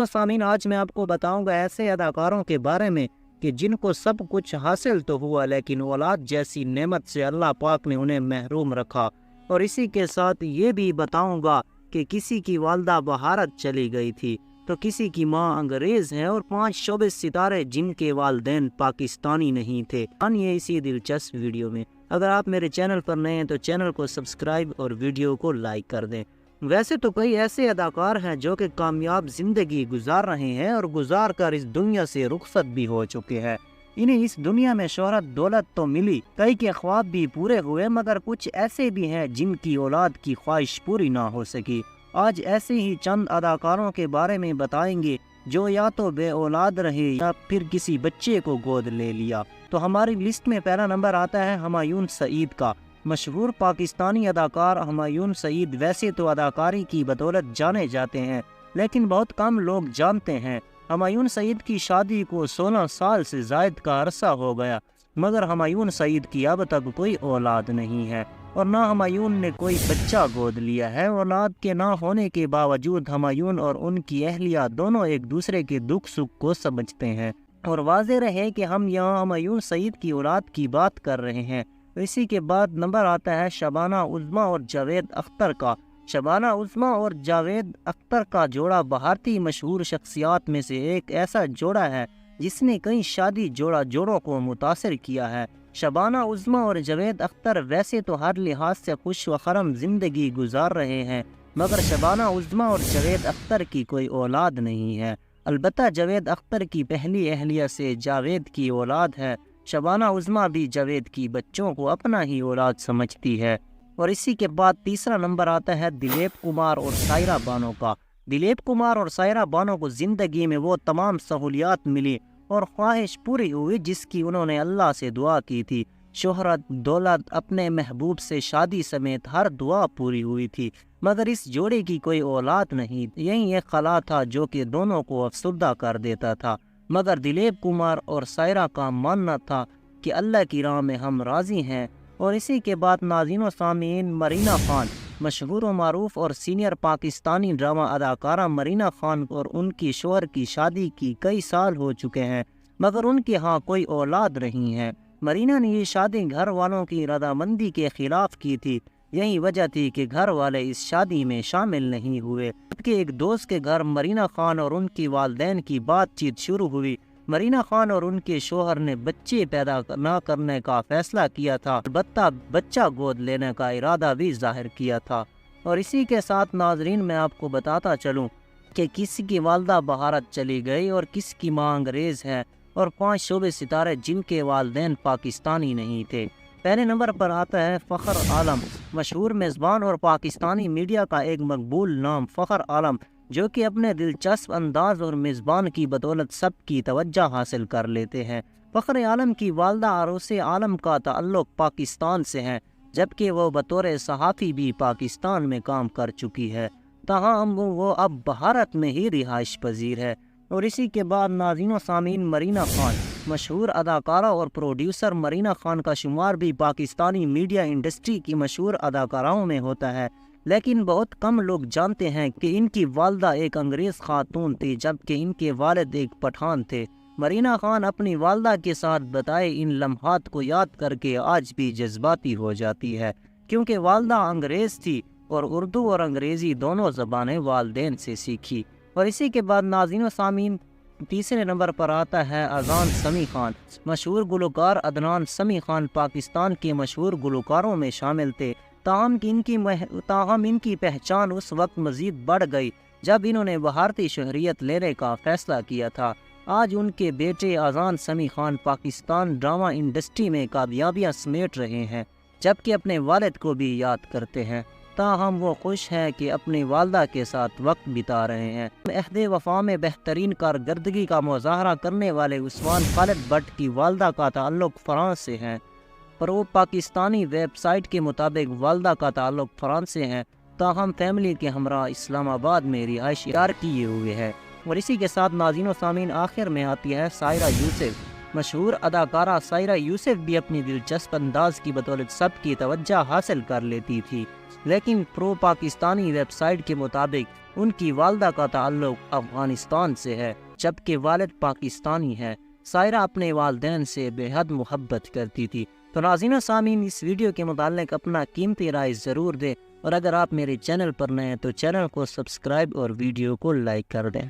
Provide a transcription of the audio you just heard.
و سامعین، آج میں آپ کو بتاؤں گا ایسے اداکاروں کے بارے میں کہ جن کو سب کچھ حاصل تو ہوا لیکن اولاد جیسی نعمت سے اللہ پاک نے انہیں محروم رکھا۔ اور اسی کے ساتھ یہ بھی بتاؤں گا کہ کسی کی والدہ بھارت چلی گئی تھی تو کسی کی ماں انگریز ہے، اور 5 شعبے ستارے جن کے والدین پاکستانی نہیں تھے۔ آئیے اسی دلچسپ ویڈیو میں۔ اگر آپ میرے چینل پر نئے ہیں تو چینل کو سبسکرائب اور ویڈیو کو لائک کر دیں۔ ویسے تو کئی ایسے اداکار ہیں جو کہ کامیاب زندگی گزار رہے ہیں اور گزار کر اس دنیا سے رخصت بھی ہو چکے ہیں۔ انہیں اس دنیا میں شہرت دولت تو ملی، کئی کے خواب بھی پورے ہوئے، مگر کچھ ایسے بھی ہیں جن کی اولاد کی خواہش پوری نہ ہو سکی۔ آج ایسے ہی چند اداکاروں کے بارے میں بتائیں گے جو یا تو بے اولاد رہے یا پھر کسی بچے کو گود لے لیا۔ تو ہماری لسٹ میں پہلا نمبر آتا ہے ہمایون سعید کا۔ مشہور پاکستانی اداکار ہمایون سعید ویسے تو اداکاری کی بدولت جانے جاتے ہیں، لیکن بہت کم لوگ جانتے ہیں۔ ہمایون سعید کی شادی کو 16 سال سے زائد کا عرصہ ہو گیا، مگر ہمایون سعید کی اب تک کوئی اولاد نہیں ہے، اور نہ ہمایون نے کوئی بچہ گود لیا ہے۔ اولاد کے نہ ہونے کے باوجود ہمایون اور ان کی اہلیہ دونوں ایک دوسرے کے دکھ سکھ کو سمجھتے ہیں، اور واضح رہے کہ ہم یہاں ہمایون سعید کی اولاد کی بات کر رہے ہیں۔ اسی کے بعد نمبر آتا ہے شبانہ عظمیٰ اور جاوید اختر کا۔ شبانہ عظمیٰ اور جاوید اختر کا جوڑا بھارتی مشہور شخصیات میں سے ایک ایسا جوڑا ہے جس نے کئی شادی جوڑوں کو متاثر کیا ہے۔ شبانہ عظمیٰ اور جاوید اختر ویسے تو ہر لحاظ سے خوش و خرم زندگی گزار رہے ہیں، مگر شبانہ عظمیٰ اور جاوید اختر کی کوئی اولاد نہیں ہے۔ البتہ جاوید اختر کی پہلی اہلیہ سے جاوید کی اولاد ہے۔ شبانہ عظمیٰ بھی جاوید کی بچوں کو اپنا ہی اولاد سمجھتی ہے۔ اور اسی کے بعد تیسرا نمبر آتا ہے دلیپ کمار اور سائرہ بانو کا۔ دلیپ کمار اور سائرہ بانو کو زندگی میں وہ تمام سہولیات ملی اور خواہش پوری ہوئی جس کی انہوں نے اللہ سے دعا کی تھی۔ شہرت، دولت، اپنے محبوب سے شادی سمیت ہر دعا پوری ہوئی تھی، مگر اس جوڑے کی کوئی اولاد نہیں۔ یہی ایک خلا تھا جو کہ دونوں کو افسردہ کر دیتا تھا، مگر دلیپ کمار اور سائرہ کا ماننا تھا کہ اللہ کی راہ میں ہم راضی ہیں۔ اور اسی کے بعد ناظرین و سامعین، مرینا خان، مشہور و معروف اور سینئر پاکستانی ڈرامہ اداکارہ مرینا خان اور ان کی شوہر کی شادی کی کئی سال ہو چکے ہیں، مگر ان کے ہاں کوئی اولاد نہیں ہے۔ مرینا نے یہ شادی گھر والوں کی رضامندی کے خلاف کی تھی۔ یہی وجہ تھی کہ گھر والے اس شادی میں شامل نہیں ہوئے، جبکہ ایک دوست کے گھر مرینا خان اور ان کی والدین کی بات چیت شروع ہوئی۔ مرینا خان اور ان کے شوہر نے بچے پیدا نہ کرنے کا فیصلہ کیا تھا، البتہ بچہ گود لینے کا ارادہ بھی ظاہر کیا تھا۔ اور اسی کے ساتھ ناظرین میں آپ کو بتاتا چلوں کہ کسی کی والدہ بھارت چلی گئی اور کس کی ماں انگریز ہے، اور 5 شعبے ستارے جن کے والدین پاکستانی نہیں تھے۔ پہلے نمبر پر آتا ہے فخر عالم، مشہور میزبان اور پاکستانی میڈیا کا ایک مقبول نام فخر عالم، جو کہ اپنے دلچسپ انداز اور میزبان کی بدولت سب کی توجہ حاصل کر لیتے ہیں۔ فخر عالم کی والدہ عروس عالم کا تعلق پاکستان سے ہے، جبکہ وہ بطور صحافی بھی پاکستان میں کام کر چکی ہے، تاہم وہ اب بھارت میں ہی رہائش پذیر ہے۔ اور اسی کے بعد ناظرین و سامعین، مرینا خان، مشہور اداکارہ اور پروڈیوسر مرینا خان کا شمار بھی پاکستانی میڈیا انڈسٹری کی مشہور اداکاراؤں میں ہوتا ہے، لیکن بہت کم لوگ جانتے ہیں کہ ان کی والدہ ایک انگریز خاتون تھی، جبکہ ان کے والد ایک پٹھان تھے۔ مرینا خان اپنی والدہ کے ساتھ بتائے ان لمحات کو یاد کر کے آج بھی جذباتی ہو جاتی ہے، کیونکہ والدہ انگریز تھی اور اردو اور انگریزی دونوں زبانیں والدین سے سیکھی۔ اور اسی کے بعد ناظرین و سامعین، تیسرے نمبر پر آتا ہے اذان سمیع خان۔ مشہور گلوکار عدنان سمیع خان پاکستان کے مشہور گلوکاروں میں شامل تھے، تاہم ان کی پہچان اس وقت مزید بڑھ گئی جب انہوں نے بھارتی شہریت لینے کا فیصلہ کیا تھا۔ آج ان کے بیٹے اذان سمیع خان پاکستان ڈرامہ انڈسٹری میں کامیابیاں سمیٹ رہے ہیں، جبکہ اپنے والد کو بھی یاد کرتے ہیں، تاہم وہ خوش ہیں کہ اپنی والدہ کے ساتھ وقت بتا رہے ہیں۔ عہد وفا میں بہترین کارکردگی کا مظاہرہ کرنے والے عثمان خالد بٹ کی والدہ کا تعلق فرانس سے ہے، پر وہ پاکستانی ویب سائٹ کے مطابق والدہ کا تعلق فرانس سے ہے، تاہم فیملی کے ہمراہ اسلام آباد میں رہائش اختیار کیے ہوئے ہے۔ اور اسی کے ساتھ ناظرین و سامعین، آخر میں آتی ہے سائرہ یوسف۔ مشہور اداکارہ سائرہ یوسف بھی اپنی دلچسپ انداز کی بدولت سب کی توجہ حاصل کر لیتی تھی، لیکن پرو پاکستانی ویب سائٹ کے مطابق ان کی والدہ کا تعلق افغانستان سے ہے جبکہ والد پاکستانی ہے۔ سائرہ اپنے والدین سے بے حد محبت کرتی تھی۔ تو ناظرین و سامعین، اس ویڈیو کے متعلق اپنا قیمتی رائے ضرور دیں، اور اگر آپ میرے چینل پر نئے ہیں تو چینل کو سبسکرائب اور ویڈیو کو لائک کر دیں۔